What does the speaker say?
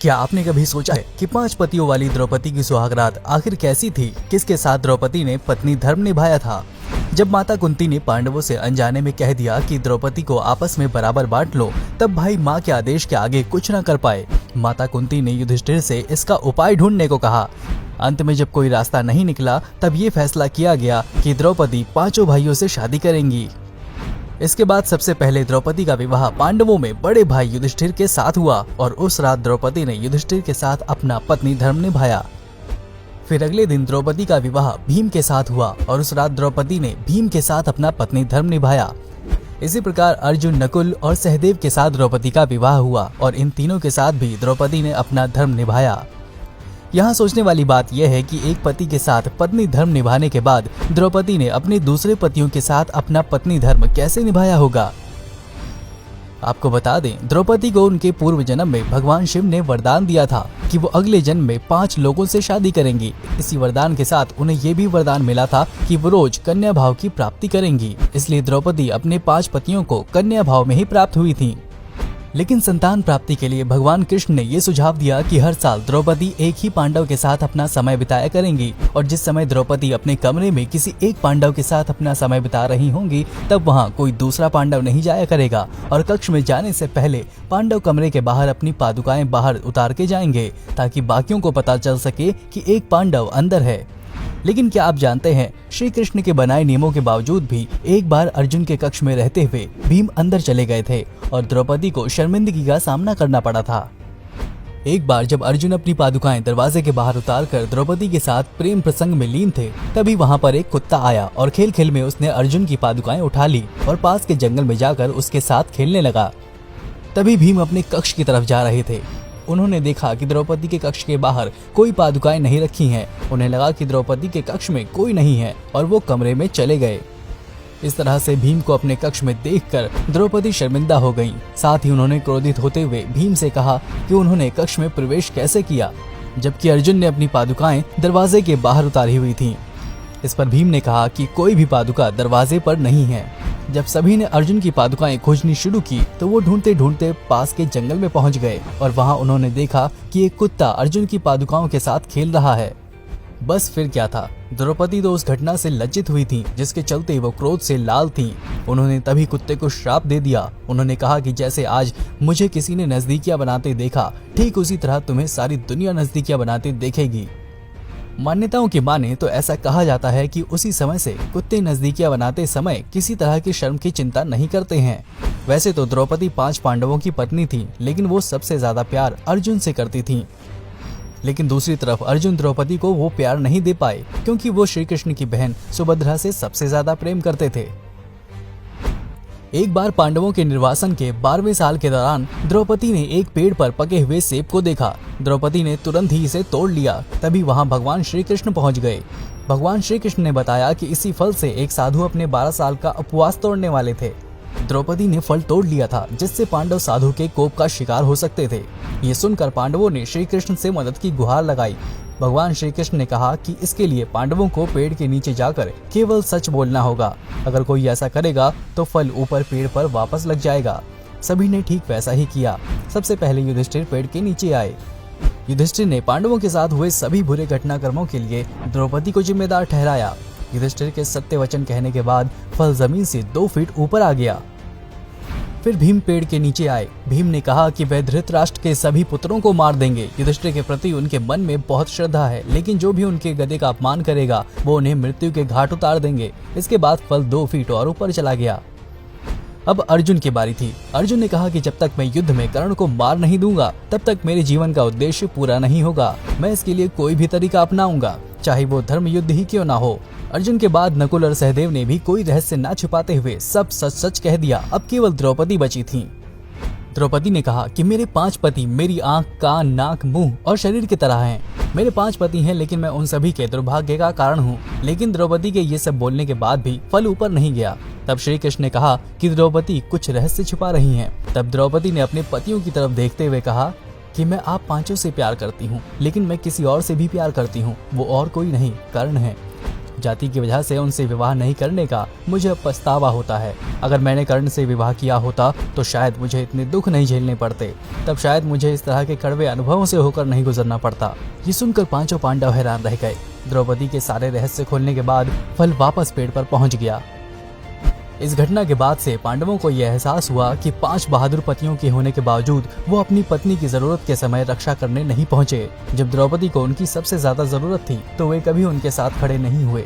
क्या आपने कभी सोचा है कि 5 पतियों वाली द्रौपदी की सुहागरात आखिर कैसी थी? किसके साथ द्रौपदी ने पत्नी धर्म निभाया था? जब माता कुंती ने पांडवों से अनजाने में कह दिया कि द्रौपदी को आपस में बराबर बांट लो, तब भाई माँ के आदेश के आगे कुछ न कर पाए। माता कुंती ने युधिष्ठिर से इसका उपाय ढूंढने को कहा। अंत में जब कोई रास्ता नहीं निकला, तब ये फैसला किया गया कि द्रौपदी 5 भाइयों से शादी करेंगी। इसके बाद सबसे पहले द्रौपदी का विवाह पांडवों में बड़े भाई युधिष्ठिर के साथ हुआ और उस रात द्रौपदी ने युधिष्ठिर के साथ अपना पत्नी धर्म निभाया। फिर अगले दिन द्रौपदी का विवाह भीम के साथ हुआ और उस रात द्रौपदी ने भीम के साथ अपना पत्नी धर्म निभाया। इसी प्रकार अर्जुन, नकुल और सहदेव के साथ द्रौपदी का विवाह हुआ और इन तीनों के साथ भी द्रौपदी ने अपना धर्म निभाया। यहाँ सोचने वाली बात यह है कि एक पति के साथ पत्नी धर्म निभाने के बाद द्रौपदी ने अपने दूसरे पतियों के साथ अपना पत्नी धर्म कैसे निभाया होगा। आपको बता दें, द्रौपदी को उनके पूर्व जन्म में भगवान शिव ने वरदान दिया था कि वो अगले जन्म में 5 लोगों से शादी करेंगी। इसी वरदान के साथ उन्हें ये भी वरदान मिला था कि वो रोज कन्या भाव की प्राप्ति करेंगी। इसलिए द्रौपदी अपने 5 पतियों को कन्या भाव में ही प्राप्त हुई थी। लेकिन संतान प्राप्ति के लिए भगवान कृष्ण ने ये सुझाव दिया कि हर साल द्रौपदी एक ही पांडव के साथ अपना समय बिताया करेंगी और जिस समय द्रौपदी अपने कमरे में किसी एक पांडव के साथ अपना समय बिता रही होंगी, तब वहाँ कोई दूसरा पांडव नहीं जाया करेगा और कक्ष में जाने से पहले पांडव कमरे के बाहर अपनी पादुकाएं बाहर उतार के जाएंगे, ताकि बाकियों को पता चल सके कि एक पांडव अंदर है। लेकिन क्या आप जानते हैं, श्री कृष्ण के बनाए नियमों के बावजूद भी एक बार अर्जुन के कक्ष में रहते हुए भीम अंदर चले गए थे और द्रौपदी को शर्मिंदगी का सामना करना पड़ा था। एक बार जब अर्जुन अपनी पादुकाएं दरवाजे के बाहर उतारकर द्रौपदी के साथ प्रेम प्रसंग में लीन थे, तभी वहां पर एक कुत्ता आया और खेल खेल में उसने अर्जुन की पादुकाएं उठा ली और पास के जंगल में जाकर उसके साथ खेलने लगा। तभी भीम अपने कक्ष की तरफ जा रहे थे। उन्होंने देखा कि द्रौपदी के कक्ष के बाहर कोई पादुकाएं नहीं रखी हैं। उन्हें लगा कि द्रौपदी के कक्ष में कोई नहीं है और वो कमरे में चले गए। इस तरह से भीम को अपने कक्ष में देखकर द्रौपदी शर्मिंदा हो गईं। साथ ही उन्होंने क्रोधित होते हुए भीम से कहा कि उन्होंने कक्ष में प्रवेश कैसे किया, जबकि अर्जुन ने अपनी पादुकाएं दरवाजे के बाहर उतारी हुई थीं। इस पर भीम ने कहा कि कोई भी पादुका दरवाजे पर नहीं है। जब सभी ने अर्जुन की पादुकाएं खोजनी शुरू की, तो वो ढूंढते ढूंढते पास के जंगल में पहुंच गए और वहां उन्होंने देखा कि एक कुत्ता अर्जुन की पादुकाओं के साथ खेल रहा है। बस फिर क्या था, द्रौपदी तो उस घटना से लज्जित हुई थी, जिसके चलते वो क्रोध से लाल थीं। उन्होंने तभी कुत्ते को श्राप दे दिया। उन्होंने कहा कि जैसे आज मुझे किसी ने नजदीकियां बनाते देखा, ठीक उसी तरह तुम्हें सारी दुनिया नजदीकियां बनाते देखेगी। मान्यताओं की माने तो ऐसा कहा जाता है कि उसी समय से कुत्ते नजदीकियां बनाते समय किसी तरह की शर्म की चिंता नहीं करते हैं। वैसे तो द्रौपदी 5 पांडवों की पत्नी थी, लेकिन वो सबसे ज्यादा प्यार अर्जुन से करती थी। लेकिन दूसरी तरफ अर्जुन द्रौपदी को वो प्यार नहीं दे पाए, क्योंकि वो श्री कृष्ण की बहन सुभद्रा से सबसे ज्यादा प्रेम करते थे। एक बार पांडवों के निर्वासन के 12वें साल के दौरान द्रौपदी ने एक पेड़ पर पके हुए सेब को देखा। द्रौपदी ने तुरंत ही इसे तोड़ लिया। तभी वहां भगवान श्री कृष्ण पहुंच गए। भगवान श्री कृष्ण ने बताया कि इसी फल से एक साधु अपने 12 साल का उपवास तोड़ने वाले थे। द्रौपदी ने फल तोड़ लिया था, जिससे पांडव साधु के कोप का शिकार हो सकते थे। ये सुनकर पांडवों ने श्री कृष्ण से मदद की गुहार लगाई। भगवान श्री कृष्ण ने कहा कि इसके लिए पांडवों को पेड़ के नीचे जाकर केवल सच बोलना होगा। अगर कोई ऐसा करेगा तो फल ऊपर पेड़ पर वापस लग जाएगा। सभी ने ठीक वैसा ही किया। सबसे पहले युधिष्ठिर पेड़ के नीचे आए। युधिष्ठिर ने पांडवों के साथ हुए सभी बुरे घटनाक्रमों के लिए द्रौपदी को जिम्मेदार ठहराया। युधिष्ठिर के सत्य वचन कहने के बाद फल जमीन से 2 फीट ऊपर आ गया। फिर भीम पेड़ के नीचे आए। भीम ने कहा कि वह धृतराष्ट्र के सभी पुत्रों को मार देंगे। युधिष्ठिर के प्रति उनके मन में बहुत श्रद्धा है, लेकिन जो भी उनके गधे का अपमान करेगा वो उन्हें मृत्यु के घाट उतार देंगे। इसके बाद फल 2 फीट और ऊपर चला गया। अब अर्जुन की बारी थी। अर्जुन ने कहा कि जब तक मैं युद्ध में कर्ण को मार नहीं दूंगा, तब तक मेरे जीवन का उद्देश्य पूरा नहीं होगा। मैं इसके लिए कोई भी तरीका अपनाऊंगा, चाहे वो धर्म युद्ध ही क्यों ना हो। अर्जुन के बाद नकुल और सहदेव ने भी कोई रहस्य न छुपाते हुए सब सच सच कह दिया। अब केवल द्रौपदी बची थी। द्रौपदी ने कहा कि मेरे 5 पति मेरी आंख, कान, नाक, मुंह और शरीर की तरह हैं। मेरे 5 पति हैं, लेकिन मैं उन सभी के दुर्भाग्य का कारण हूँ। लेकिन द्रौपदी के ये सब बोलने के बाद भी फल ऊपर नहीं गया। तब श्री कृष्ण ने कहा कि द्रौपदी कुछ रहस्य छुपा रही हैं। तब द्रौपदी ने अपने पतियों की तरफ देखते हुए कहा कि मैं आप 5 से प्यार करती हूँ, लेकिन मैं किसी और से भी प्यार करती हूँ। वो और कोई नहीं, कर्ण है। जाति की वजह से उनसे विवाह नहीं करने का मुझे अब पछतावा होता है। अगर मैंने कर्ण से विवाह किया होता तो शायद मुझे इतने दुख नहीं झेलने पड़ते, तब शायद मुझे इस तरह के कड़वे अनुभवों से होकर नहीं गुजरना पड़ता। ये सुनकर पांचों पांडव हैरान रह गए। द्रौपदी के सारे रहस्य खोलने के बाद फल वापस पेड़ पर पहुंच गया। इस घटना के बाद से पांडवों को यह एहसास हुआ कि 5 बहादुर पतियों के होने के बावजूद वो अपनी पत्नी की जरूरत के समय रक्षा करने नहीं पहुंचे। जब द्रौपदी को उनकी सबसे ज्यादा जरूरत थी तो वे कभी उनके साथ खड़े नहीं हुए।